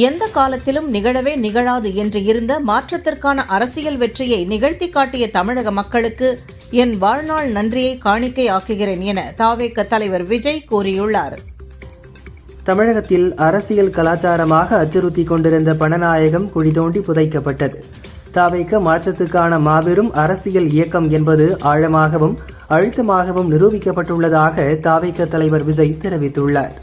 எந்த காலத்திலும் நிகழவே நிகழாது என்று இருந்த மாற்றத்திற்கான அரசியல் வெற்றியை நிகழ்த்தி காட்டிய தமிழக மக்களுக்கு என் வாழ்நாள் நன்றியை காணிக்கை ஆக்குகிறேன் என தவேக தலைவர் விஜய் கூறியுள்ளார். தமிழகத்தில் அரசியல் கலாச்சாரமாக அச்சுறுத்தி கொண்டிருந்த பணநாயகம் குழி தோண்டி புதைக்கப்பட்டது. தவேக மாற்றத்துக்கான மாபெரும் அரசியல் இயக்கம் என்பது ஆழமாகவும் அழுத்தமாகவும் நிரூபிக்கப்பட்டுள்ளதாக தவேக தலைவர் விஜய் தெரிவித்துள்ளார்.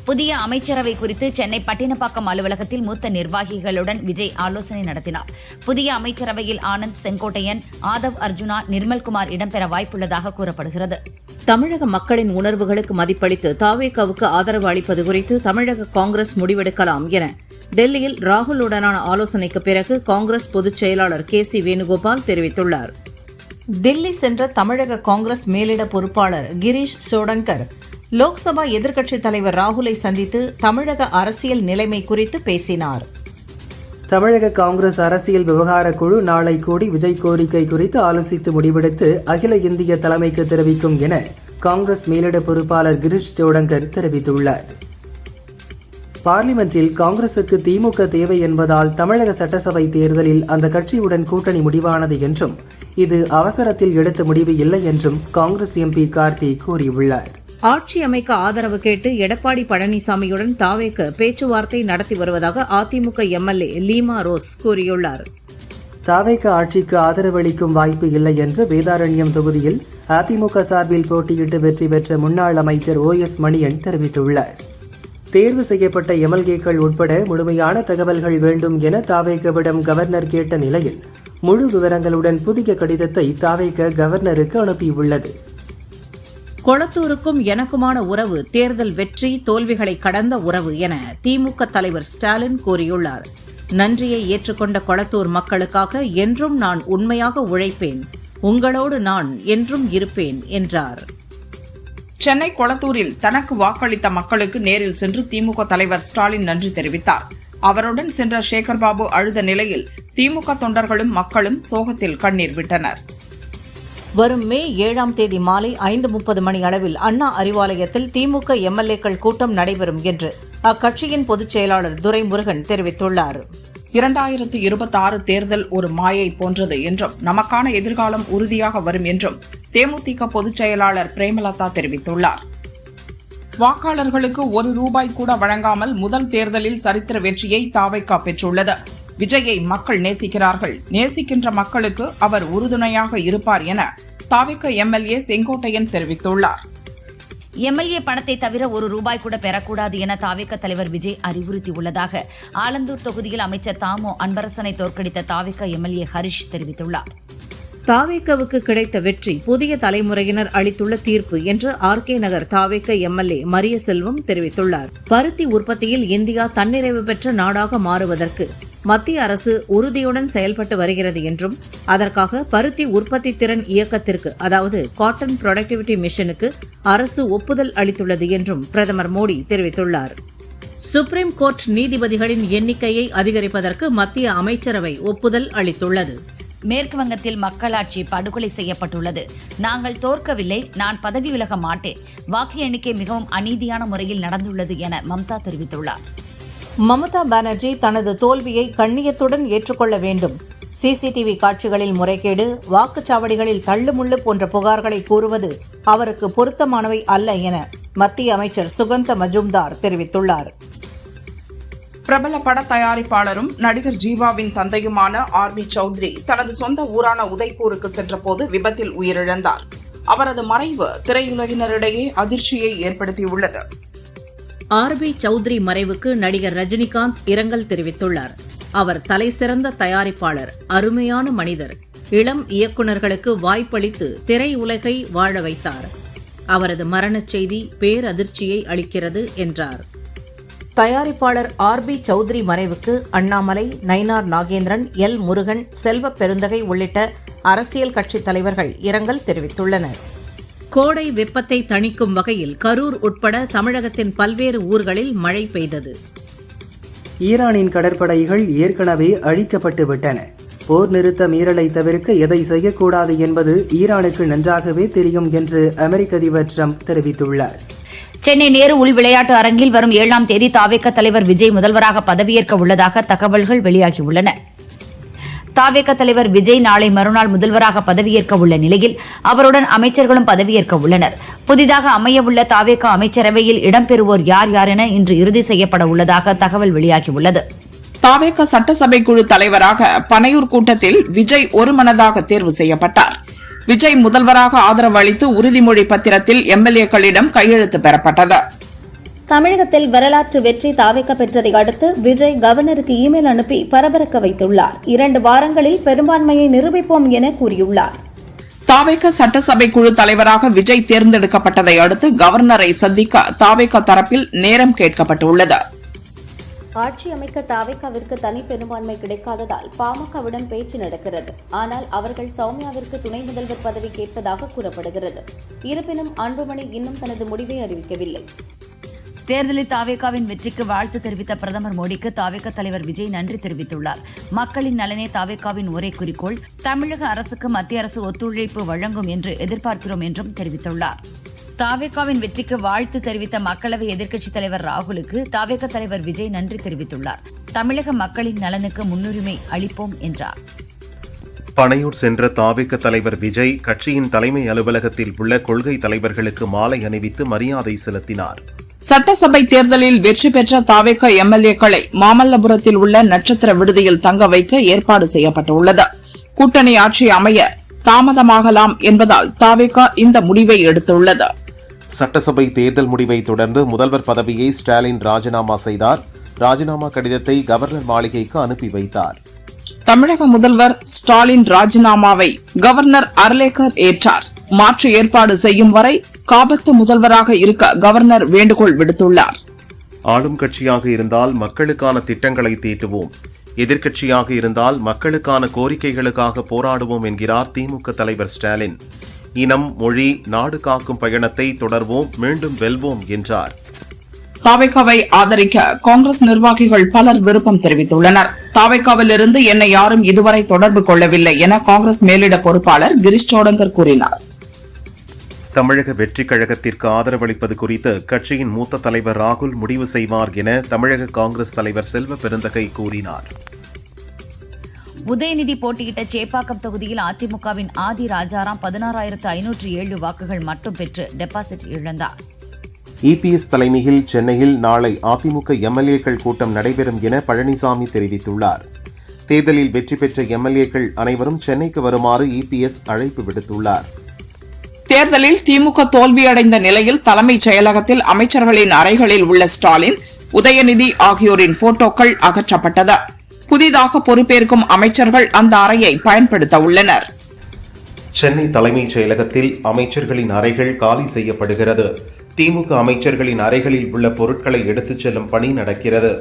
புதிய அமைச்சரவை குறித்து சென்னை பட்டினப்பாக்கம் அலுவலகத்தில் மூத்த நிர்வாகிகளுடன் விஜய் ஆலோசனை நடத்தினார். புதிய அமைச்சரவையில் ஆனந்த், செங்கோட்டையன், ஆதவ் அர்ஜுனா, நிர்மல்குமார் இடம்பெற வாய்ப்புள்ளதாக கூறப்படுகிறது. தமிழக மக்களின் உணர்வுகளுக்கு மதிப்பளித்து தவேகவுக்கு ஆதரவு அளிப்பது குறித்து தமிழக காங்கிரஸ் முடிவெடுக்கலாம் என டெல்லியில் ராகுலுடனான ஆலோசனைக்கு பிறகு காங்கிரஸ் பொதுச் செயலாளர் KC வேணுகோபால் தெரிவித்துள்ளார். தில்லி சென்ற தமிழக காங்கிரஸ் மேலிட பொறுப்பாளர் கிரீஷ் சோடங்கர் லோக்சபா எதிர்க்கட்சித் தலைவர் ராகுலை சந்தித்து தமிழக அரசியல் நிலைமை குறித்து பேசினார். தமிழக காங்கிரஸ் அரசியல் விவகார குழு நாளை கூடி விஜய் கோரிக்கை குறித்து ஆலோசித்து முடிவெடுத்து அகில இந்திய தலைமைக்கு தெரிவிக்கும் என காங்கிரஸ் மேலிட பொறுப்பாளர் கிரீஷ் சோடங்கர் தெரிவித்துள்ளார். பார்லிமென்டில் காங்கிரசுக்கு திமுக தேவை என்பதால் தமிழக சட்டசபை தேர்தலில் அந்த கட்சியுடன் கூட்டணி முடிவானது என்றும் இது அவசரத்தில் எடுத்த முடிவு இல்லை என்றும் காங்கிரஸ் MP கார்த்தி கூறியுள்ளார். ஆட்சி அமைக்க ஆதரவு கேட்டு எடப்பாடி பழனிசாமியுடன் தவேக பேச்சுவார்த்தை நடத்தி வருவதாக அதிமுக MLA லீமா ரோஸ் கூறியுள்ளார். தவேக ஆட்சிக்கு ஆதரவளிக்கும் வாய்ப்பு இல்லை என்று வேதாரண்யம் தொகுதியில் அதிமுக சார்பில் போட்டியிட்டு வெற்றி பெற்ற முன்னாள் அமைச்சர் OS மணியன் தெரிவித்துள்ளார். தேர்வு செய்யப்பட்ட MLAக்கள் உட்பட முழுமையான தகவல்கள் வேண்டும் என தவேகவிடம் கவர்னர் கேட்ட நிலையில் முழு விவரங்களுடன் புதிய கடிதத்தை தவேக கவர்னருக்கு அனுப்பியுள்ளது. கொளத்தூருக்கும் எனக்குமான உறவு தேர்தல் வெற்றி தோல்விகளை கடந்த உறவு என திமுக தலைவர் ஸ்டாலின் கூறியுள்ளார். நன்றியை ஏற்றுக்கொண்ட கொளத்தூர் மக்களுக்காக என்றும் நான் உண்மையாக உழைப்பேன், உங்களோடு நான் என்றும் இருப்பேன் என்றார். சென்னை கொளத்தூரில் தனக்கு வாக்களித்த மக்களுக்கு நேரில் சென்று திமுக தலைவர் ஸ்டாலின் நன்றி தெரிவித்தார். அவருடன் சென்ற சேகர்பாபு அழுத நிலையில் திமுக தொண்டர்களும் மக்களும் சோகத்தில் கண்ணீர் விட்டனர். வரும் மே 7ஆம் தேதி மாலை 5:30 மணி அளவில் அண்ணா அறிவாலயத்தில் திமுக MLAக்கள் கூட்டம் நடைபெறும் என்று அக்கட்சியின் பொதுச் செயலாளர் துரைமுருகன் தெரிவித்துள்ளார். 2026 தேர்தல் ஒரு மாயை போன்றது என்றும் நமக்கான எதிர்காலம் உறுதியாக வரும் என்றும் தேமுதிக பொதுச் செயலாளர் பிரேமலதா தெரிவித்துள்ளார். வாக்காளர்களுக்கு ₹1 கூட வழங்காமல் முதல் தேர்தலில் சரித்திர வெற்றியை தவேக பெற்றுள்ளது. விஜயை மக்கள் நேசிக்கிறார்கள், நேசிக்கின்ற மக்களுக்கு அவர் உறுதுணையாக இருப்பார் என தவேக MLA செங்கோட்டையன் தெரிவித்துள்ளார். MLA பணத்தை தவிர ₹1 கூட பெறக்கூடாது என தவேக தலைவர் விஜய் அறிவுறுத்தியுள்ளதாக ஆலந்தூர் தொகுதியில் அமைச்சர் தாமோ அன்பரசனை தோற்கடித்த தவேக MLA ஹரிஷ் தெரிவித்துள்ளார். தவேகவுக்கு கிடைத்த வெற்றி புதிய தலைமுறையினர் அளித்துள்ள தீர்ப்பு என்று RK நகர் தவேக MLA மரியசெல்வம் தெரிவித்துள்ளார். பருத்தி உற்பத்தியில் இந்தியா தன்னிறைவு பெற்ற நாடாக மாறுவதற்கு மத்திய அரசு உறுதியுடன் செயல்பட்டு வருகிறது என்றும் அதற்காக பருத்தி உற்பத்தி திறன் இயக்கத்திற்கு அதாவது காட்டன் புரொடக்டிவிட்டி மிஷனுக்கு அரசு ஒப்புதல் அளித்துள்ளது என்றும் பிரதமர் மோடி தெரிவித்துள்ளார். சுப்ரீம் கோர்ட் நீதிபதிகளின் எண்ணிக்கையை அதிகரிப்பதற்கு மத்திய அமைச்சரவை ஒப்புதல் அளித்துள்ளது. மேற்கு வங்கத்தில் மக்களாட்சி படுகொலை செய்யப்பட்டுள்ளது. நாங்கள் தோற்கவில்லை, நான் பதவி விலக மாட்டேன். வாக்கு எண்ணிக்கை மிகவும் அநீதியான முறையில் நடந்துள்ளது என மம்தா தெரிவித்துள்ளார். மமதா பானர்ஜி தனது தோல்வியை கண்ணியத்துடன் ஏற்றுக்கொள்ள வேண்டும். CCTV காட்சிகளில் முறைகேடு, வாக்குச்சாவடிகளில் தள்ளுமுள்ளு போன்ற புகார்களை கூறுவது அவருக்கு பொருத்தமானவை அல்ல என மத்திய அமைச்சர் சுகந்த மஜும்தார் தெரிவித்துள்ளார். பிரபல பட தயாரிப்பாளரும் நடிகர் ஜீவாவின் தந்தையுமான RB சௌத்ரி தனது சொந்த ஊரான உதய்பூருக்கு சென்றபோது விபத்தில் உயிரிழந்தார். அவரது மறைவு திரையுலகினரிடையே அதிர்ச்சியை ஏற்படுத்தியுள்ளது. RB சௌத்ரி மறைவுக்கு நடிகர் ரஜினிகாந்த் இரங்கல் தெரிவித்துள்ளார். அவர் தலைசிறந்த தயாரிப்பாளர், அருமையான மனிதர், இளம் இயக்குநர்களுக்கு வாய்ப்பளித்து திரையுலகை வாழ வைத்தார். அவரது மரணச் செய்தி பேரதிர்ச்சியை அளிக்கிறது என்றார். தயாரிப்பாளர் RB சௌத்ரி மறைவுக்கு அண்ணாமலை, நயினார் நாகேந்திரன், L முருகன், செல்வ பெருந்தகை உள்ளிட்ட அரசியல் கட்சித் தலைவர்கள் இரங்கல் தெரிவித்துள்ளனர். கோடை வெப்பத்தை தணிக்கும் வகையில் கரூர் உட்பட தமிழகத்தின் பல்வேறு ஊர்களில் மழை பெய்தது. ஈரானின் கடற்படைகள் ஏற்கனவே அழிக்கப்பட்டு விட்டன. போர் நிறுத்த மீறலை தவிர்க்க எதை செய்யக்கூடாது என்பது ஈரானுக்கு நன்றாகவே தெரியும் என்று அமெரிக்க அதிபர் ட்ரம்ப் தெரிவித்துள்ளார். சென்னை நேரு உள் விளையாட்டு அரங்கில் வரும் 7ஆம் தேதி தாவேக தலைவர் விஜய் முதல்வராக பதவியேற்க உள்ளதாக தகவல்கள் வெளியாகியுள்ளன. தாவேக தலைவர் விஜய் நாளை மறுநாள் முதல்வராக பதவியேற்க உள்ள நிலையில் அவருடன் அமைச்சர்களும் பதவியேற்க உள்ளனர். புதிதாக அமையவுள்ள தாவேக அமைச்சரவையில் இடம்பெறுவோர் யார் யார் என இன்று இறுதி செய்யப்பட உள்ளதாக தகவல் வெளியாகியுள்ளது. தாவேக சட்டசபை குழு தலைவராக பனையூர் கூட்டத்தில் விஜய் ஒருமனதாக தேர்வு செய்யப்பட்டார். விஜய் முதல்வராக ஆதரவு அளித்து உறுதிமொழி பத்திரத்தில் எம்எல்ஏக்களிடம் கையெழுத்து பெறப்பட்டது. தமிழகத்தில் வரலாற்று வெற்றி தாவேக பெற்றதை அடுத்து விஜய் கவர்னருக்கு இமெயில் அனுப்பி பரபரக்க வைத்துள்ளார். 2 வாரங்களில் பெரும்பான்மையை நிரூபிப்போம் என கூறியுள்ளார். தாவேக சட்டசபை குழு தலைவராக விஜய் தேர்ந்தெடுக்கப்பட்டதை அடுத்து கவர்னரை சந்திக்க தாவேக தரப்பில் நேரம் கேட்கப்பட்டுள்ளது. ஆட்சி அமைக்க தாவேகாவிற்கு தனி பெரும்பான்மை கிடைக்காததால் பாமகவிடம் பேச்சு நடக்கிறது. ஆனால் அவர்கள் சௌமியாவிற்கு துணை முதல்வர் பதவி கேட்பதாக கூறப்படுகிறது. இருப்பினும் அன்புமணி இன்னும் தனது முடிவை அறிவிக்கவில்லை. தேர்தலில் தாவேகாவின் வெற்றிக்கு வாழ்த்து தெரிவித்த பிரதமர் மோடிக்கு தாவேக தலைவர் விஜய் நன்றி தெரிவித்துள்ளார். மக்களின் நலனே தாவேகாவின் ஒரே குறிக்கோள். தமிழக அரசுக்கு மத்திய அரசு ஒத்துழைப்பு வழங்கும் என்று எதிர்பார்க்கிறோம் என்றும் தெரிவித்துள்ளார். தாவேகாவின் வெற்றிக்கு வாழ்த்து தெரிவித்த மக்களவை எதிர்க்கட்சித் தலைவர் ராகுலுக்கு தாவேக தலைவர் விஜய் நன்றி தெரிவித்துள்ளார். தமிழக மக்களின் நலனுக்கு முன்னுரிமை அளிப்போம் என்றார். பனையூர் சென்ற தாவேக தலைவர் விஜய் கட்சியின் தலைமை அலுவலகத்தில் உள்ள கொள்கை தலைவர்களுக்கு மாலை அணிவித்து மரியாதை செலுத்தினார். சட்டசபை தேர்தலில் வெற்றி பெற்ற தாவேக எம்எல்ஏக்களை மாமல்லபுரத்தில் உள்ள நட்சத்திர விடுதியில் தங்க வைக்க ஏற்பாடு செய்யப்பட்டுள்ளது. கூட்டணி ஆட்சி அமைய தாமதமாகலாம் என்பதால் தாவேக இந்த முடிவை எடுத்துள்ளது. சட்டசபை தேர்தல் முடிவை தொடர்ந்து முதல்வர் பதவியை ஸ்டாலின் ராஜினாமா செய்தார். ராஜினாமா கடிதத்தை கவர்னர் மாளிகைக்கு அனுப்பி வைத்தார். தமிழக முதல்வர் ஸ்டாலின் ராஜினாமாவை கவர்னர் அர்லேக்கர் ஏற்றார். மாற்று ஏற்பாடு செய்யும் வரை காபத்து முதல்வராக இருக்க கவர்னர் வேண்டுகோள் விடுத்துள்ளார். ஆளும் கட்சியாக இருந்தால் மக்களுக்கான திட்டங்களை தீட்டுவோம், எதிர்க்கட்சியாக இருந்தால் மக்களுக்கான கோரிக்கைகளுக்காக போராடுவோம் என்கிறார் திமுக தலைவர் ஸ்டாலின். இனம், மொழி, நாடு காக்கும் பயணத்தை தொடர்வோம், மீண்டும் வெல்வோம் என்றார். தாவேகாவை ஆதரிக்க காங்கிரஸ் நிர்வாகிகள் பலர் விருப்பம் தெரிவித்துள்ளனர். தாவேகாவிலிருந்து என்னை யாரும் இதுவரை தொடர்பு கொள்ளவில்லை என காங்கிரஸ் மேலிட பொறுப்பாளர் கிரீஷ் சோடங்கர் கூறினார். தமிழக வெற்றிக் கழகத்திற்கு ஆதரவளிப்பது குறித்து கட்சியின் மூத்த தலைவர் ராகுல் முடிவு செய்வார் என தமிழக காங்கிரஸ் தலைவர் செல்வ பெருந்தகை கூறினார். உதயநிதி போட்டியிட்ட சேப்பாக்கம் தொகுதியில் அதிமுகவின் ஆதி ராஜாராம் 16,507 வாக்குகள் மட்டும் பெற்று டெபாசிட் இழந்தார். இபிஎஸ் தலைமையில் சென்னையில் நாளை அதிமுக எம்எல்ஏக்கள் கூட்டம் நடைபெறும் என பழனிசாமி தெரிவித்துள்ளார். தேர்தலில் வெற்றி பெற்ற எம்எல்ஏக்கள் அனைவரும் சென்னைக்கு வருமாறு இபிஎஸ் அழைப்பு விடுத்துள்ளார். தேர்தலில் திமுக தோல்வியடைந்த நிலையில் தலைமைச் செயலகத்தில் அமைச்சர்களின் அறைகளில் உள்ள ஸ்டாலின், உதயநிதி ஆகியோரின் போட்டோக்கள் அகற்றப்பட்டது. புதிதாக பொறுப்பேற்கும் அமைச்சர்கள் அந்த அறையை பயன்படுத்த உள்ளனர். சென்னை தலைமைச் செயலகத்தில் அமைச்சர்களின் அறைகள் காலி செய்யப்படுகிறது. திமுக அமைச்சர்களின் அறைகளில் உள்ள பொருட்களை எடுத்துச் செல்லும் பணி நடக்கிறது.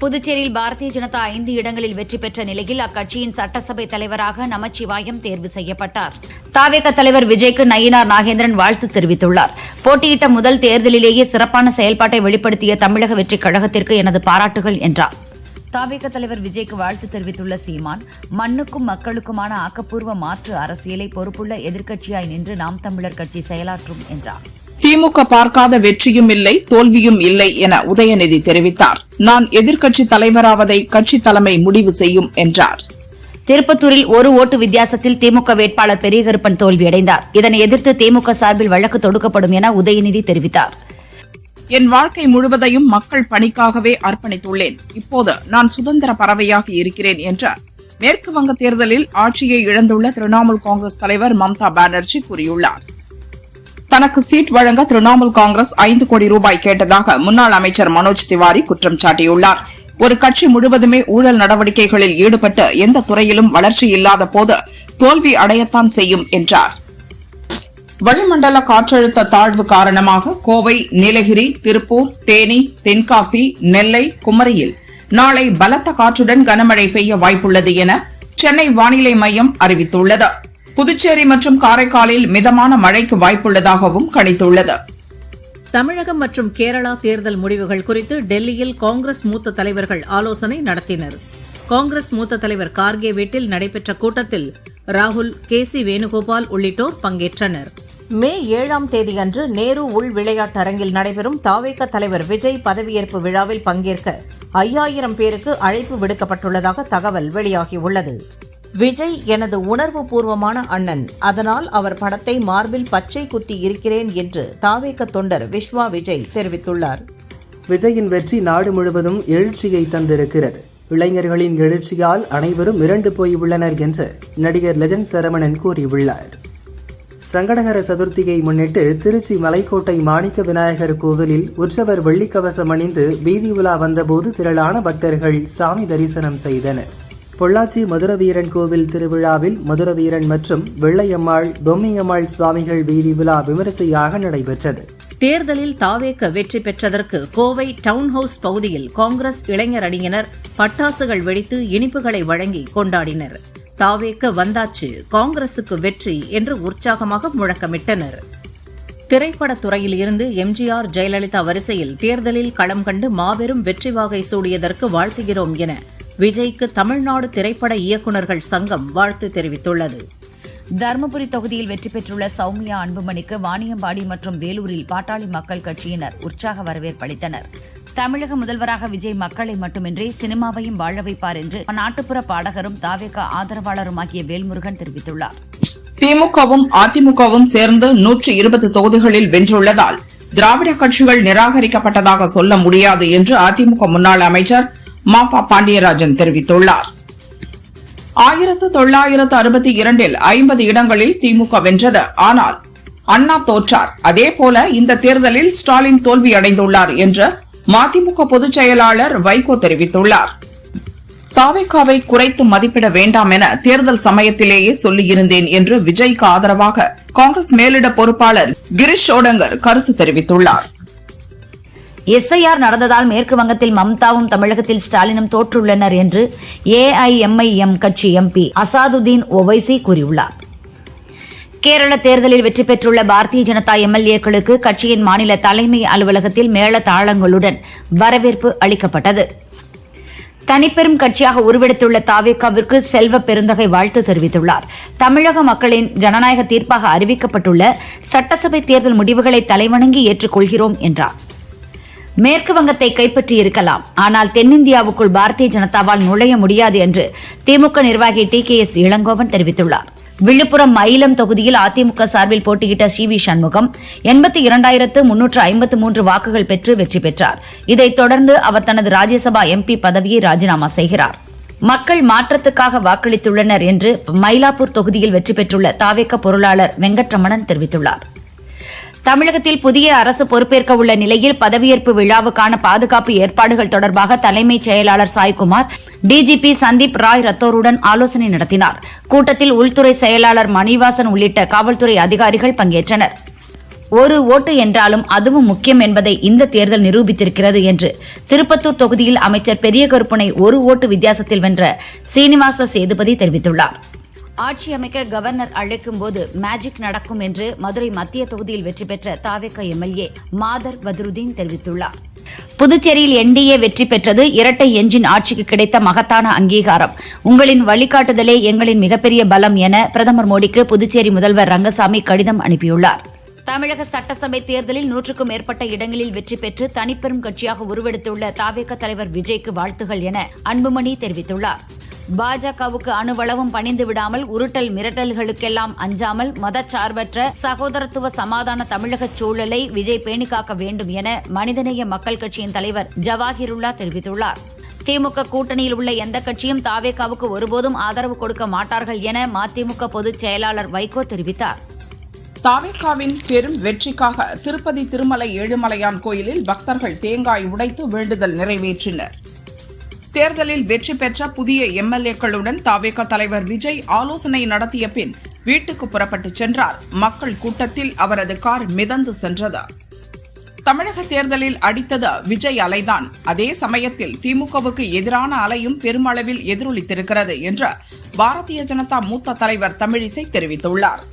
புதுச்சேரியில் பாரதிய ஜனதா 5 இடங்களில் வெற்றி பெற்ற நிலையில் அக்கட்சியின் சட்டசபை தலைவராக நமச்சிவாயம் தேர்வு செய்யப்பட்டார். தாவேக தலைவர் விஜய்க்கு நயினார் நாகேந்திரன் வாழ்த்து தெரிவித்துள்ளார். போட்டியிட்ட முதல் தேர்தலிலேயே சிறப்பான செயல்பாட்டை வெளிப்படுத்திய தமிழக வெற்றிக் கழகத்திற்கு எனது பாராட்டுகள் என்றார். தாவேக தலைவர் விஜய்க்கு வாழ்த்து தெரிவித்துள்ள சீமான், மண்ணுக்கும் மக்களுக்குமான ஆக்கப்பூர்வ மாற்று அரசியலை பொறுப்புள்ள எதிர்க்கட்சியாய் நின்று நாம் தமிழர் கட்சி செயலாற்றும் என்றார். திமுக பார்க்காத வெற்றியும் இல்லை, தோல்வியும் இல்லை என உதயநிதி தெரிவித்தார். நான் எதிர்க்கட்சி தலைவராவதை கட்சி தலைமை முடிவு செய்யும் என்றார். திருப்பத்தூரில் 1 ஓட்டு வித்தியாசத்தில் திமுக வேட்பாளர் பெரியகருப்பன் தோல்வியடைந்தார். இதனை எதிர்த்து திமுக சார்பில் வழக்கு தொடுக்கப்படும் என உதயநிதி தெரிவித்தார். என் வாழ்க்கை முழுவதையும் மக்கள் பணிக்காகவே அர்ப்பணித்துள்ளேன். இப்போது நான் சுதந்திர பறவையாக இருக்கிறேன் என்றார். மேற்கு வங்க தேர்தலில் ஆட்சியை இழந்துள்ள திரிணாமுல் காங்கிரஸ் தலைவர் மம்தா பானர்ஜி கூறியுள்ளார். தனக்கு சீட் வழங்க திரிணாமுல் காங்கிரஸ் 5 கோடி ரூபாய் கேட்டதாக முன்னாள் அமைச்சர் மனோஜ் திவாரி குற்றம் சாட்டியுள்ளார். ஒரு கட்சி முழுவதுமே ஊழல் நடவடிக்கைகளில் ஈடுபட்டு எந்த துறையிலும் வளர்ச்சி இல்லாத போது தோல்வி அடையத்தான் செய்யும் என்றார். வளிமண்டல காற்றழுத்த தாழ்வு காரணமாக கோவை, நீலகிரி, திருப்பூர், தேனி, தென்காசி, நெல்லை, குமரியில் நாளை பலத்த காற்றுடன் கனமழை பெய்ய வாய்ப்புள்ளது என சென்னை வானிலை மையம் அறிவித்துள்ளது. புதுச்சேரி மற்றும் காரைக்காலில் மிதமான மழைக்கு வாய்ப்புள்ளதாகவும் கணித்துள்ளது. தமிழகம் மற்றும் கேரளா தேர்தல் முடிவுகள் குறித்து டெல்லியில் காங்கிரஸ் மூத்த தலைவர்கள் ஆலோசனை நடத்தினர். காங்கிரஸ் மூத்த தலைவர் கார்கே வீட்டில் நடைபெற்ற கூட்டத்தில் ராகுல், KC வேணுகோபால் உள்ளிட்டோர் பங்கேற்றனர். மே 7ஆம் தேதியன்று நேரு உள் விளையாட்டரங்கில் நடைபெறும் தாவேக தலைவர் விஜய் பதவியேற்பு விழாவில் பங்கேற்க 5000 பேருக்கு அழைப்பு விடுக்கப்பட்டுள்ளதாக தகவல் வெளியாகியுள்ளது. விஜய் எனது உணர்வு பூர்வமான அண்ணன், அதனால் அவர் படத்தை மார்பில் பச்சை குத்தி இருக்கிறேன் என்று தாவேக தொண்டர் விஸ்வா விஜய் தெரிவித்துள்ளார். விஜயின் வெற்றி நாடு முழுவதும் எழுச்சியை தந்திருக்கிறது. இளைஞர்களின் எழுச்சியால் அனைவரும் மிரண்டு போய் உள்ளனர் என்று நடிகர் லெஜண்ட் சரவணன் கூறியுள்ளார். சங்கடகர சதுர்த்தியை முன்னிட்டு திருச்சி மலைக்கோட்டை மாணிக்க விநாயகர் கோவிலில் உற்சவர் வெள்ளிக்கவசம் அணிந்து வீதி உலா வந்தபோது திரளான பக்தர்கள் சாமி தரிசனம் செய்தனர். பொள்ளாச்சி மதுரவீரன் கோவில் திருவிழாவில் மதுரவீரன் மற்றும் வெள்ளையம்மாள் பொம்மையம்மாள் சுவாமிகள் வீதி உலா விமரிசையாக நடைபெற்றது. தேர்தலில் தாவேக வெற்றி பெற்றதற்கு கோவை டவுன் ஹவுஸ் பகுதியில் காங்கிரஸ் இளைஞர் அணியினர் பட்டாசுகள் வெடித்து இனிப்புகளை வழங்கி கொண்டாடினர். தாவேக வந்தாச்சு, காங்கிரசுக்கு வெற்றி என்று உற்சாகமாக முழக்கமிட்டனர். திரைப்படத்துறையில் இருந்து எம்ஜிஆர், ஜெயலலிதா வரிசையில் தேர்தலில் களம் கண்டு மாபெரும் வெற்றி வாகை சூடியதற்கு வாழ்த்துகிறோம் என விஜய்க்கு தமிழ்நாடு திரைப்பட இயக்குநர்கள் சங்கம் வாழ்த்து தெரிவித்துள்ளது. தருமபுரி தொகுதியில் வெற்றி பெற்றுள்ள சௌமியா அன்புமணிக்கு வாணியம்பாடி மற்றும் வேலூரில் பாட்டாளி மக்கள் கட்சியினர் உற்சாக வரவேற்பளித்தனர். தமிழக முதல்வராக விஜய் மக்களை மட்டுமின்றி சினிமாவையும் வாழ வைப்பார் என்று நாட்டுப்புற பாடகரும் தாவேக ஆதரவாளருமாகிய வேல்முருகன் தெரிவித்துள்ளார். திமுகவும் அதிமுகவும் சேர்ந்து 120 தொகுதிகளில் வென்றுள்ளதால் திராவிட கட்சிகள் நிராகரிக்கப்பட்டதாக சொல்ல முடியாது என்று அதிமுக முன்னாள் அமைச்சர் மாபா பாண்டியராஜன் தெரிவித்துள்ளார். 1962இல் 50 இடங்களில் திமுக வென்றது. ஆனால் அண்ணா தோற்றார். அதேபோல இந்த தேர்தலில் ஸ்டாலின் தோல்வியடைந்துள்ளார் என்று மதிமுக பொதுச் செயலாளர் வைகோ தெரிவித்துள்ளார். தாவேகாவை குறைத்து மதிப்பிட வேண்டாம் என தேர்தல் சமயத்திலேயே சொல்லியிருந்தேன் என்று விஜய்க்கு ஆதரவாக காங்கிரஸ் மேலிட பொறுப்பாளர் கிரிஷ் ஷோடங்கர் கருத்து தெரிவித்துள்ளார். எஸ்ஐஆர் நடந்ததால் மேற்கு வங்கத்தில் மம்தாவும் தமிழகத்தில் ஸ்டாலினும் தோற்றுள்ளனர் என்று ஏஐஎம்ஐஎம் கட்சி எம்பி அசாதுதீன் ஒவைசி கூறியுள்ளார். கேரள தேர்தலில் வெற்றி பெற்றுள்ள பாரதிய ஜனதா எம்எல்ஏக்களுக்கு கட்சியின் மாநில தலைமை அலுவலகத்தில் மேள தாளங்களுடன் வரவேற்பு அளிக்கப்பட்டது. தனிப்பெரும் கட்சியாக உருவெடுத்துள்ள தாவேகாவிற்கு செல்வ பெருந்தகை வாழ்த்து தெரிவித்துள்ளார். தமிழக மக்களின் ஜனநாயக தீர்ப்பாக அறிவிக்கப்பட்டுள்ள சட்டசபை தேர்தல் முடிவுகளை தலைவணங்கி ஏற்றுக்கொள்கிறோம் என்றார். மேற்கு வங்கத்தை கைப்பற்றியிருக்கலாம், ஆனால் தென்னிந்தியாவுக்குள் பாரதிய ஜனதாவால் நுழைய முடியாது என்று திமுக நிர்வாகி TKS இளங்கோவன் தெரிவித்துள்ளார். விழுப்புரம் மயிலம் தொகுதியில் அதிமுக சார்பில் போட்டியிட்ட CV சண்முகம் 82,353 வாக்குகள் பெற்று வெற்றி பெற்றார். இதைத் தொடர்ந்து அவர் தனது ராஜ்யசபா MP பதவியை ராஜினாமா செய்கிறார். மக்கள் மாற்றத்துக்காக வாக்களித்துள்ளனர் என்று மயிலாப்பூர் தொகுதியில் வெற்றி பெற்றுள்ள தாவேக பொருளாளர் வெங்கட்ரமணன் தெரிவித்துள்ளார். தமிழகத்தில் புதிய அரசு பொறுப்பேற்க உள்ள நிலையில் பதவியேற்பு விழாவுக்கான பாதுகாப்பு ஏற்பாடுகள் தொடர்பாக தலைமைச் செயலாளர் சாய்குமார் DGP சந்தீப் ராய் ரத்தோருடன் ஆலோசனை நடத்தினார். கூட்டத்தில் உள்துறை செயலாளர் மணிவாசன் உள்ளிட்ட காவல்துறை அதிகாரிகள் பங்கேற்றனர். ஒரு ஓட்டு என்றாலும் அதுவும் முக்கியம் என்பதை இந்த தேர்தல் நிரூபித்திருக்கிறது என்று திருப்பத்தூர் தொகுதியில் அமைச்சர் பெரிய கருப்பனை ஒரு ஓட்டு வித்தியாசத்தில் வென்ற சீனிவாச சேதுபதி தெரிவித்துள்ளார். ஆட்சி அமைக்க கவர்னர் அழைக்கும் போது மேஜிக் நடக்கும் என்று மதுரை மத்திய தொகுதியில் வெற்றி பெற்ற தாவேக MLA மாதர் பத்ருதீன் தெரிவித்துள்ளார். புதுச்சேரியில் NDA வெற்றி பெற்றது இரட்டை எஞ்சின் ஆட்சிக்கு கிடைத்த மகத்தான அங்கீகாரம். உங்களின் வழிகாட்டுதலே எங்களின் மிகப்பெரிய பலம் என பிரதமர் மோடிக்கு புதுச்சேரி முதல்வர் ரங்கசாமி கடிதம் அனுப்பியுள்ளார். தமிழக சட்டசபை தேர்தலில் 100க்கும் மேற்பட்ட இடங்களில் வெற்றி பெற்று தனிப்பெரும் கட்சியாக உருவெடுத்துள்ள தாவேக தலைவர் விஜய்க்கு வாழ்த்துகள் என அன்புமணி தெரிவித்துள்ளார். பாஜகவுக்கு அணுவளவும் பணிந்து விடாமல் உருட்டல் மிரட்டல்களுக்கெல்லாம் அஞ்சாமல் மதச்சார்பற்ற சகோதரத்துவ சமாதான தமிழக சூழலை விஜய் பேணிக்காக்க வேண்டும் என மனிதநேய மக்கள் கட்சியின் தலைவர் ஜவாஹிருல்லா தெரிவித்துள்ளார். திமுக கூட்டணியில் உள்ள எந்த கட்சியும் தாவேகாவுக்கு ஒருபோதும் ஆதரவு கொடுக்க மாட்டார்கள் என மதிமுக பொதுச் செயலாளர் வைகோ தெரிவித்தார். தாவேகாவின் பெரும் வெற்றிக்காக திருப்பதி திருமலை ஏழுமலையான் கோயிலில் பக்தர்கள் தேங்காய் உடைத்து வேண்டுதல் நிறைவேற்றினர். தேர்தலில் வெற்றி பெற்ற புதிய MLAக்களுடன் தாவேகா தலைவர் விஜய் ஆலோசனை நடத்திய பின் வீட்டுக்கு புறப்பட்டு சென்றார். மக்கள் கூட்டத்தில் அவரது கார் மிதந்து சென்றது. தமிழக தேர்தலில் அடித்தது விஜய் அலைதான். அதே சமயத்தில் திமுகவுக்கு எதிரான அலையும் பெருமளவில் எதிரொலித்திருக்கிறது என்று பாரதிய ஜனதா மூத்த தலைவர் தமிழிசை தெரிவித்துள்ளார்.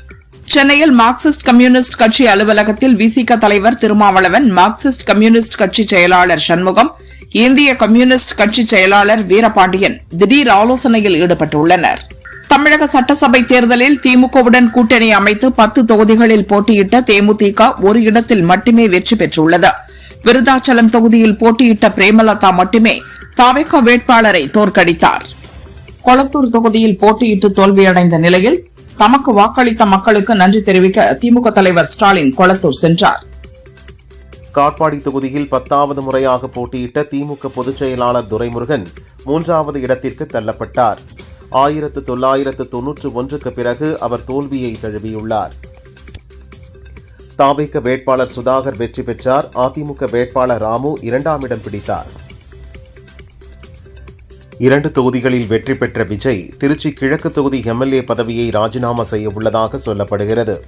சென்னையில் மார்க்சிஸ்ட் கம்யூனிஸ்ட் கட்சி அலுவலகத்தில் VCK தலைவர் திருமாவளவன், மார்க்சிஸ்ட் கம்யூனிஸ்ட் கட்சி செயலாளர் சண்முகம், இந்திய கம்யூனிஸ்ட் கட்சி செயலாளர் வீரபாண்டியன் திடீர் ஆலோசனையில் ஈடுபட்டுள்ளனர். தமிழக சட்டசபை தேர்தலில் திமுகவுடன் கூட்டணி அமைத்து 10 தொகுதிகளில் போட்டியிட்ட தேமுதிக ஒரு இடத்தில் மட்டுமே வெற்றி பெற்றுள்ளது. விருதாச்சலம் தொகுதியில் போட்டியிட்ட பிரேமலதா மட்டுமே தாவேகா வேட்பாளரை தோற்கடித்தார். கொளத்தூர் தொகுதியில் போட்டியிட்டு தோல்வியடைந்த நிலையில் தமக்கு வாக்களித்த மக்களுக்கு நன்றி தெரிவிக்க திமுக தலைவர் ஸ்டாலின் கொளத்தூர் சென்றார். காட்பாடி தொகுதியில் 10வது முறையாக போட்டியிட்ட திமுக பொதுச் செயலாளர் துரைமுருகன் 3வது இடத்திற்கு தள்ளப்பட்டார். 1991க்கு பிறகு அவர் தோல்வியை தழுவியுள்ளார். தாவேகா வேட்பாளர் சுதாகர் வெற்றி பெற்றார். அதிமுக வேட்பாளர் ராமு 2ஆம் இடம் பிடித்தார். 2 தொகுதிகளில் வெற்றி பெற்ற விஜய் திருச்சி கிழக்கு தொகுதி எம்எல்ஏ பதவியை ராஜினாமா செய்ய உள்ளதாக சொல்லப்படுகிறது.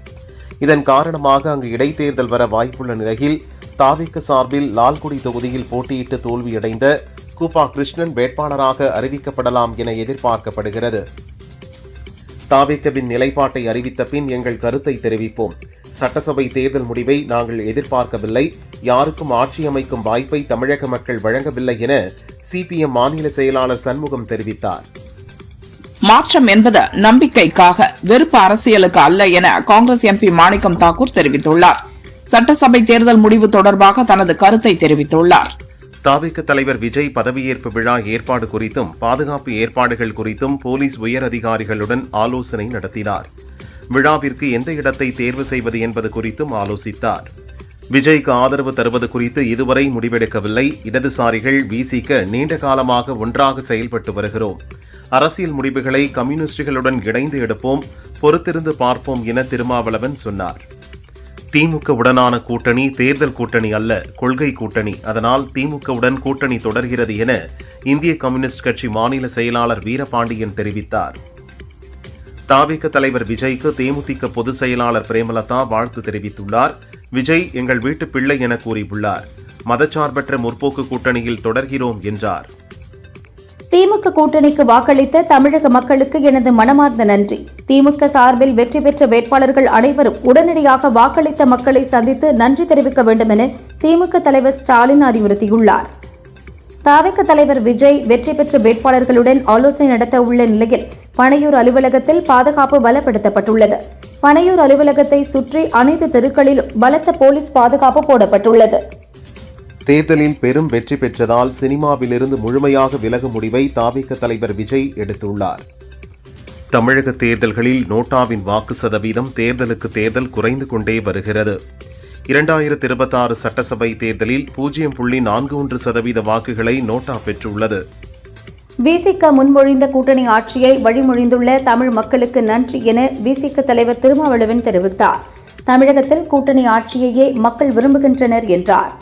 இதன் காரணமாக அங்கு இடைத்தேர்தல் வர வாய்ப்புள்ள நிலையில் தாவேகா சார்பில் லால்குடி தொகுதியில் போட்டியிட்டு தோல்வியடைந்த கூப்பா கிருஷ்ணன் வேட்பாளராக அறிவிக்கப்படலாம் என எதிர்பார்க்கப்படுகிறது. தாவேகாவின் நிலைப்பாட்டை அறிவித்த பின் எங்கள் கருத்தை தெரிவிப்போம். சட்டசபை தேர்தல் முடிவை நாங்கள் எதிர்பார்க்கவில்லை. யாருக்கும் ஆட்சி அமைக்கும் வாய்ப்பை தமிழக மக்கள் வழங்கவில்லை என சிபிஎம் மாநில செயலாளர் சண்முகம் தெரிவித்தார். மாற்றம் என்பது நம்பிக்கைக்காக, வெறுப்பு அரசியலுக்கு அல்ல என காங்கிரஸ் எம்பி மாணிக்கம் தாக்கூர் தெரிவித்துள்ளார். சட்டசபை தேர்தல் முடிவு தொடர்பாக தனது கருத்தை தெரிவித்துள்ளார். தாவேகா தலைவர் விஜய் பதவியேற்பு விழா ஏற்பாடு குறித்தும் பாதுகாப்பு ஏற்பாடுகள் குறித்தும் போலீஸ் உயர் அதிகாரிகளுடன் ஆலோசனை நடத்தினார். விழாவிற்கு எந்த இடத்தை தேர்வு செய்வது என்பது குறித்தும் ஆலோசித்தார். விஜய்க்கு ஆதரவு தருவது குறித்து இதுவரை முடிவெடுக்கவில்லை. இடதுசாரிகள் விசிக நீண்ட காலமாக ஒன்றாக செயல்பட்டு வருகிறோம். அரசியல் முடிவுகளை கம்யூனிஸ்டுகளுடன் இணைந்து எடுப்போம். பொறுத்திருந்து பார்ப்போம் என திருமாவளவன் சொன்னார். திமுகவுடனான கூட்டணி தேர்தல் கூட்டணி அல்ல, கொள்கை கூட்டணி. அதனால் திமுகவுடன் கூட்டணி தொடர்கிறது என இந்திய கம்யூனிஸ்ட் கட்சி மாநில செயலாளர் வீரபாண்டியன் தெரிவித்தார். தாவேகா தலைவர் விஜய்க்கு தேமுதிக பொதுச் செயலாளர் பிரேமலதா வாழ்த்து தெரிவித்துள்ளார். விஜய் எங்கள் வீட்டு பிள்ளை என கூறியுள்ளார். மதச்சார்பற்ற முற்போக்கு கூட்டணியில் தொடர்கிறோம் என்றார். திமுக கூட்டணிக்கு வாக்களித்த தமிழக மக்களுக்கு எனது மனமார்ந்த நன்றி. திமுக சார்பில் வெற்றி பெற்ற வேட்பாளர்கள் அனைவரும் உடனடியாக வாக்களித்த மக்களை சந்தித்து நன்றி தெரிவிக்க வேண்டும் என திமுக தலைவர் ஸ்டாலின் அறிவுறுத்தியுள்ளார். தாவேகா தலைவர் விஜய் வெற்றி பெற்ற வேட்பாளர்களுடன் ஆலோசனை நடத்த உள்ள நிலையில் பனையூர் அலுவலகத்தில் பாதுகாப்பு பலப்படுத்தப்பட்டுள்ளது. பனையூர் அலுவலகத்தை சுற்றி அனைத்து தெருக்களிலும் பலத்த போலீஸ் பாதுகாப்பு போடப்பட்டுள்ளது. தேர்தலில் பெரும் வெற்றி பெற்றதால் சினிமாவிலிருந்து முழுமையாக விலகும் முடிவை தாவேகா தலைவர் விஜய் எடுத்துள்ளார். தமிழக தேர்தல்களில் நோட்டாவின் வாக்கு சதவீதம் தேர்தலுக்கு தேர்தல் குறைந்து கொண்டே வருகிறது. 2026 சட்டசபை தேர்தலில் 0.41% வாக்குகளை நோட்டா பெற்றுள்ளது. விசிக முன்மொழிந்த கூட்டணி ஆட்சியை வழிமொழிந்துள்ள தமிழ் மக்களுக்கு நன்றி என விசிக தலைவர் திருமாவளவன் தெரிவித்தார். தமிழகத்தில் கூட்டணி ஆட்சியையே மக்கள் விரும்புகின்றனர் என்றார்.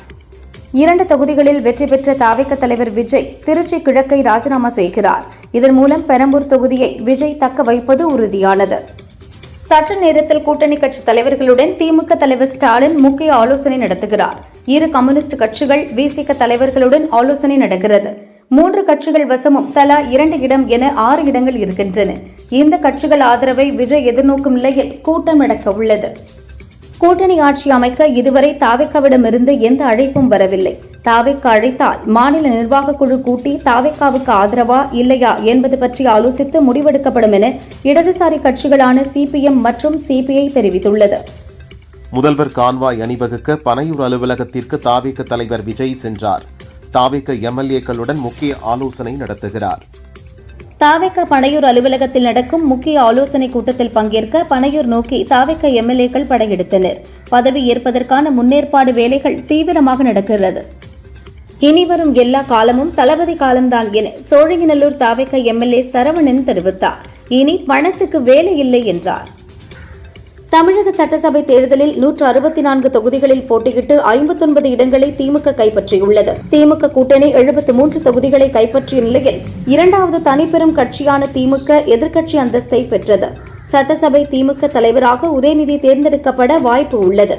2 தொகுதிகளில் வெற்றி பெற்ற தாவேகா தலைவர் விஜய் திருச்சி கிழக்கை ராஜினாமா செய்கிறார். இதன் மூலம் பெரம்பூர் தொகுதியை விஜய் தக்க வைப்பது உறுதியானது. சற்று நேரத்தில் கூட்டணி கட்சி தலைவர்களுடன் திமுக தலைவர் ஸ்டாலின் முக்கிய ஆலோசனை நடத்துகிறார். 2 கம்யூனிஸ்ட் கட்சிகள் விசிக தலைவர்களுடன் ஆலோசனை நடக்கிறது. 3 கட்சிகள் வசமும் தலா 2 இடம் என 6 இடங்கள் இருக்கின்றன. இந்த கட்சிகள் ஆதரவை விஜய் எதிர்நோக்கும் நிலையில் கூட்டம் நடக்க உள்ளது. கூட்டணி ஆட்சி அமைக்க இதுவரை தாவேகாவிடமிருந்து எந்த அழைப்பும் வரவில்லை. தாவேகா அழைத்தால் மாநில நிர்வாகக் குழு கூட்டி தாவேகாவுக்கு ஆதரவா இல்லையா என்பது பற்றி ஆலோசித்து முடிவெடுக்கப்படும் என இடதுசாரி கட்சிகளான சிபிஎம் மற்றும் சிபிஐ தெரிவித்துள்ளது. முதல்வர் கான்வாய் அணிவகுக்க பனையூர் அலுவலகத்திற்கு தாவேகா தலைவர் விஜய் சென்றார். தாவேகா எம்எல்ஏக்களுடன் முக்கிய ஆலோசனை நடத்துகிறார். தாவேகா பனையூர் அலுவலகத்தில் நடக்கும் முக்கிய ஆலோசனை கூட்டத்தில் பங்கேற்க பனையூர் நோக்கி தாவேகா எம்எல்ஏக்கள் படையெடுத்தனர். பதவி ஏற்பதற்கான முன்னேற்பாடு வேலைகள் தீவிரமாக நடக்கிறது. இனிவரும் எல்லா காலமும் தளபதி காலம்தான் என சோழிங்கநல்லூர் தாவேகா எம்எல்ஏ சரவணன் தெரிவித்தார். இனி பணத்துக்கு வேலை இல்லை என்றார். தமிழக சட்டசபை தேர்தலில் 164 தொகுதிகளில் போட்டியிட்டு 59 இடங்களை திமுக கைப்பற்றியுள்ளது. திமுக கூட்டணி 73 தொகுதிகளை கைப்பற்றிய நிலையில் 2வது தனிப்பெரும் கட்சியான திமுக எதிர்க்கட்சி அந்தஸ்தை பெற்றது. சட்டசபை திமுக தலைவராக உதயநிதி தேர்ந்தெடுக்கப்பட வாய்ப்பு உள்ளது.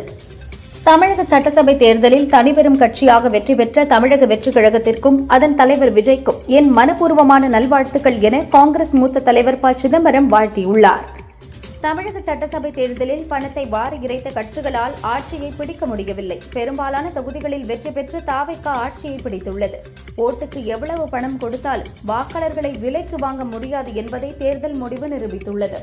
தமிழக சட்டசபை தேர்தலில் தனிப்பெரும் கட்சியாக வெற்றி பெற்ற தமிழக வெற்றிக் கழகத்திற்கும் அதன் தலைவர் விஜய்க்கும் என் மனப்பூர்வமான நல்வாழ்த்துக்கள் என காங்கிரஸ் மூத்த தலைவர் ப. சிதம்பரம் வாழ்த்தியுள்ளார். தமிழக சட்டசபை தேர்தலில் பணத்தை வாரி இறைத்த கட்சிகளால் ஆட்சியை பிடிக்க முடியவில்லை. பெரும்பாலான தொகுதிகளில் வெற்றி பெற்று தாவேக ஆட்சியை பிடித்துள்ளது. ஓட்டுக்கு எவ்வளவு பணம் கொடுத்தாலும் வாக்காளர்களை விலைக்கு வாங்க முடியாது என்பதை தேர்தல் முடிவு நிரூபித்துள்ளது.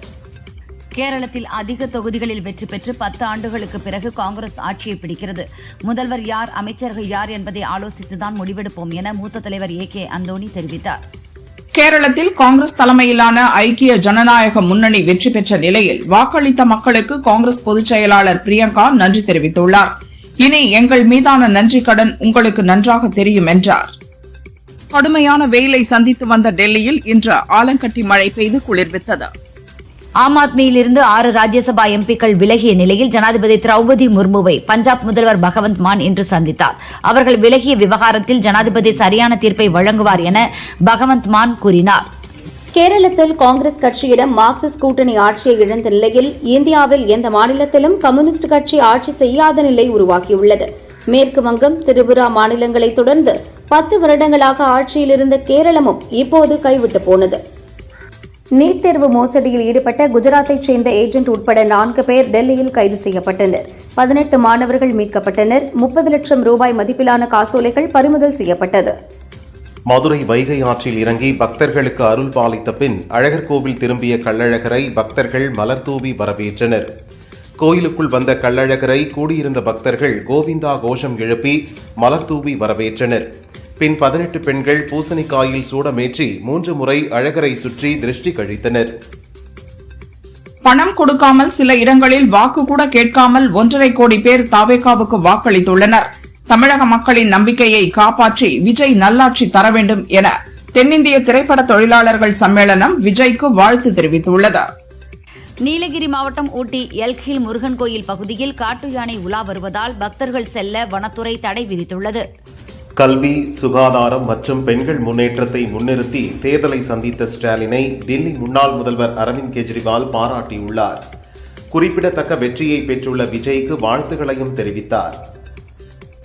கேரளத்தில் அதிக தொகுதிகளில் வெற்றி பெற்று 10 ஆண்டுகளுக்கு பிறகு காங்கிரஸ் ஆட்சியை பிடிக்கிறது. முதல்வர் யார், அமைச்சர்கள் யார் என்பதை ஆலோசித்துதான் முடிவெடுப்போம் என மூத்த தலைவர் AK அந்தோணி தெரிவித்தார். கேரளத்தில் காங்கிரஸ் தலைமையிலான ஐக்கிய ஜனநாயக முன்னணி வெற்றி பெற்ற நிலையில் வாக்களித்த மக்களுக்கு காங்கிரஸ் பொதுச் செயலாளர் பிரியங்கா நன்றி தெரிவித்துள்ளார். இனி எங்கள் மீதான நன்றி கடன் உங்களுக்கு நன்றாக தெரியும் என்றார். கடுமையான வெயிலை சந்தித்து வந்த டெல்லியில் இன்று ஆலங்கட்டி மழை பெய்து குளிர்வித்தது. ஆம் ஆத்மியிலிருந்து 6 ராஜ்யசபா எம்பிக்கள் விலகிய நிலையில் ஜனாதிபதி திரௌபதி முர்முவை பஞ்சாப் முதல்வர் பகவந்த் மான் இன்று சந்தித்தார். அவர்கள் விலகிய விவகாரத்தில் ஜனாதிபதி சரியான தீர்ப்பை வழங்குவார் என பகவந்த் மான் கூறினார். கேரளத்தில் காங்கிரஸ் கட்சியிடம் மார்க்சிஸ்ட் கூட்டணி ஆட்சியை இழந்த நிலையில் இந்தியாவில் எந்த மாநிலத்திலும் கம்யூனிஸ்ட் கட்சி ஆட்சி செய்யாத நிலை உருவாகியுள்ளது. மேற்கு வங்கம், திரிபுரா மாநிலங்களை தொடர்ந்து 10 வருடங்களாக ஆட்சியில் இருந்த கேரளமும் இப்போது கைவிட்டு போனது. நீட் தேர்வு மோசடியில் ஈடுபட்ட குஜராத்தைச் சேர்ந்த ஏஜென்ட் உட்பட 4 பேர் டெல்லியில் கைது செய்யப்பட்டனர். 18 மாணவர்கள் மீட்கப்பட்டனர். 30 லட்சம் ரூபாய் மதிப்பிலான காசோலைகள் பறிமுதல் செய்யப்பட்டது. மதுரை வைகை ஆற்றில் இறங்கி பக்தர்களுக்கு அருள் பாலித்த பின் அழகர் கோவில் திரும்பிய கள்ளழகரை பக்தர்கள் மலர் தூவி வரவேற்றனர். கோயிலுக்குள் வந்த கள்ளழகரை கூடியிருந்த பக்தர்கள் கோவிந்தா கோஷம் எழுப்பி மலர் தூவி வரவேற்றனர். பின் 18 பெண்கள் பூசணிக்காயில் சூடமேற்றி 3 முறை அழகரை சுற்றி திருஷ்டி கழித்தனர். பணம் கொடுக்காமல் சில இடங்களில் வாக்கு கூட கேட்காமல் 1.5 கோடி பேர் தாவேகாவுக்கு வாக்களித்துள்ளனர். தமிழக மக்களின் நம்பிக்கையை காப்பாற்றி விஜய் நல்லாட்சி தர வேண்டும் என தென்னிந்திய திரைப்பட தொழிலாளர்கள் சம்மேளனம் விஜய்க்கு வாழ்த்து தெரிவித்துள்ளது. நீலகிரி மாவட்டம் ஊட்டி எல்கில் முருகன் கோயில் பகுதியில் காட்டு யானை உலா வருவதால் பக்தர்கள் செல்ல வனத்துறை தடை விதித்துள்ளது. கல்வி, சுகாதாரம் மற்றும் பெண்கள் முன்னேற்றத்தை முன்னிறுத்தி தேர்தலை சந்தித்த ஸ்டாலினை டெல்லி முன்னாள் முதல்வர் அரவிந்த் கெஜ்ரிவால் பாராட்டியுள்ளார். குறிப்பிடத்தக்க வெற்றியை பெற்றுள்ள விஜய்க்கு வாழ்த்துக்களையும் தெரிவித்தார்.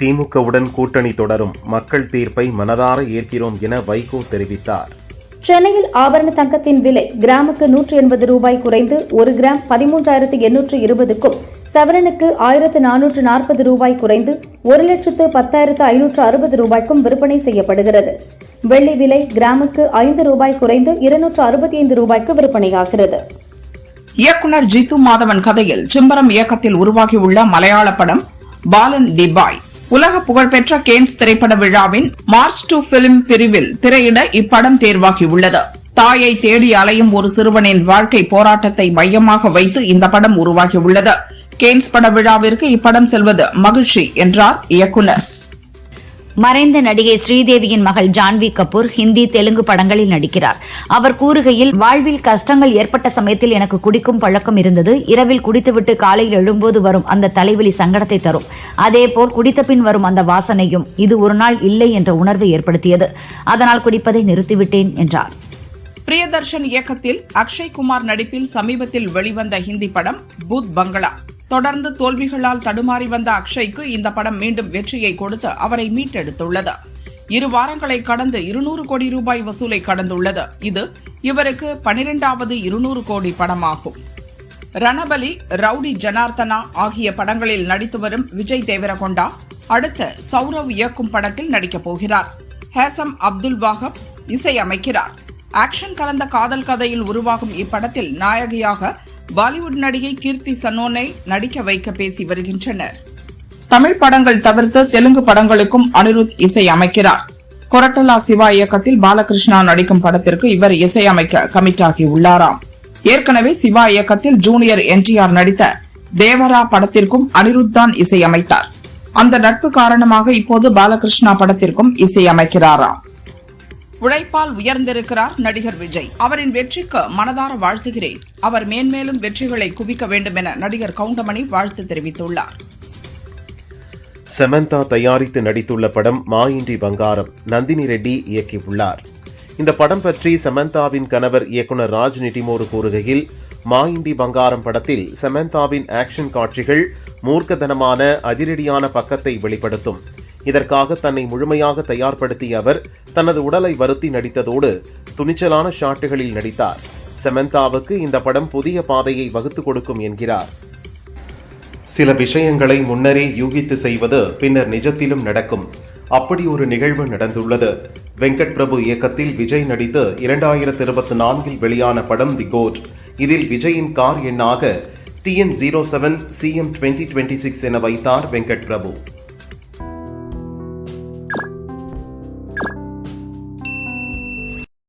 திமுகவுடன் கூட்டணி தொடரும், மக்கள் தீர்ப்பை மனதார ஏற்கிறோம் என வைகோ தெரிவித்தார். சென்னையில் ஆபரண தங்கத்தின் விலை கிராமுக்கு 180 ரூபாய் குறைந்து 1 கிராம் 13,820க்கும், சவரனுக்கு 1,440 ரூபாய் குறைந்து 1,10,560 ரூபாய்க்கும் விற்பனை செய்யப்படுகிறது. வெள்ளி விலை கிராமுக்கு 5 ரூபாய் குறைந்து 265 ரூபாய்க்கு விற்பனையாகிறது. இயக்குநர் ஜித்து மாதவன் கதையில் சிம்பரம் இயக்கத்தில் உருவாகியுள்ள மலையாள படம் பாலன் தி பாய் உலக புகழ்பெற்ற கேன்ஸ் திரைப்பட விழாவின் மார்ச் 2 பிலிம் பிரிவில் திரையிட இப்படம் தேர்வாகியுள்ளது. தாயை தேடி அலையும் ஒரு சிறுவனின் வாழ்க்கை போராட்டத்தை மையமாக வைத்து இந்த படம் உருவாகியுள்ளது. கேன்ஸ் பட விழாவிற்கு இப்படம் செல்வது மகிழ்ச்சி என்றார் இயக்குநர். மறைந்த நடிகை ஸ்ரீதேவியின் மகள் ஜான்வி கபூர் ஹிந்தி, தெலுங்கு படங்களில் நடிக்கிறார். அவர் கூறுகையில், வாழ்வில் கஷ்டங்கள் ஏற்பட்ட சமயத்தில் எனக்கு குடிக்கும் பழக்கம் இருந்தது. இரவில் குடித்துவிட்டு காலையில் எழும்போது வரும் அந்த தலைவலி சங்கடத்தை தரும். அதேபோல் குடித்த பின் வரும் அந்த வாசனையும் இது ஒரு நாள் இல்லை என்ற உணர்வை ஏற்படுத்தியது. அதனால் குடிப்பதை நிறுத்திவிட்டேன் என்றார். பிரியதர்ஷன் இயக்கத்தில் அக்ஷய் குமார் நடிப்பில் சமீபத்தில் வெளிவந்த ஹிந்தி படம் பூத் பங்களா. தொடர்ந்து தோல்விகளால் தடுமாறி வந்த அக்ஷய்க்கு இந்த படம் மீண்டும் வெற்றியை கொடுத்து அவரை மீட்டெடுத்துள்ளது. 2 வாரங்களை கடந்து 200 கோடி ரூபாய் வசூலை கடந்துள்ளது. இது இவருக்கு 12வது 200 கோடி படமாகும். ரணபலி, ரவுடி ஜனார்த்தனா ஆகிய படங்களில் நடித்து வரும் விஜய் தேவரகொண்டா அடுத்த சௌரவ் இயக்கும் படத்தில் நடிக்கப் போகிறார். ஹேசம் அப்துல் வாஹப் இசையமைக்கிறார். ஆக்ஷன் கலந்த காதல் கதையில் உருவாகும் இப்படத்தில் நாயகியாக பாலிவுட் நடிகை கீர்த்தி சனோனை நடிக்க வைக்க பேசி வருகின்றனர். தமிழ் படங்கள் தவிர்த்து தெலுங்கு படங்களுக்கும் அனிருத் இசை அமைக்கிறார். கொரட்டலா சிவா இயக்கத்தில் பாலகிருஷ்ணா நடிக்கும் படத்திற்கு இவர் இசையமைக்க கமிட் ஆகியுள்ளாராம். ஏற்கனவே சிவா இயக்கத்தில் ஜூனியர் NTR நடித்த தேவரா படத்திற்கும் அனிருத் தான் இசையமைத்தார். அந்த நட்பு காரணமாக இப்போது பாலகிருஷ்ணா படத்திற்கும் இசையமைக்கிறாராம். உழைப்பால் உயர்ந்திருக்கிறார் நடிகர் விஜய். அவரின் வெற்றிக்கு மனதார வாழ்த்துகிறேன். அவர் மேன்மேலும் வெற்றிகளை குவிக்க வேண்டும் என நடிகர் கவுண்டமணி வாழ்த்து தெரிவித்துள்ளார். சமந்தா தயாரித்து நடித்துள்ள படம் மாயிண்டி பங்காரம். நந்தினி ரெட்டி இயக்கியுள்ளார். இந்த படம் பற்றி சமந்தாவின் கணவர் இயக்குனர் ராஜ் நிட்டிமோரு கூறுகையில், மாயிண்டி பங்காரம் படத்தில் சமந்தாவின் ஆக்ஷன் காட்சிகள் மூர்க்கதனமான அதிரடியான பக்கத்தை வெளிப்படுத்தும். இதற்காக தன்னை முழுமையாக தயார்படுத்திய அவர் தனது உடலை வருத்தி நடித்ததோடு துணிச்சலான ஷாட்டுகளில் நடித்தார். சமந்தாவுக்கு இந்த படம் புதிய பாதையை வகுத்து கொடுக்கும் என்கிறார். சில விஷயங்களை முன்னரே யூகித்து செய்வது பின்னர் நிஜத்திலும் நடக்கும். அப்படி ஒரு நிகழ்வு நடந்துள்ளது. வெங்கட் பிரபு இயக்கத்தில் விஜய் நடித்து 2024 வெளியான படம் தி கோட். இதில் விஜயின் கார் எண்ணாக TN07 CM 2026 என வைத்தார் வெங்கட் பிரபு.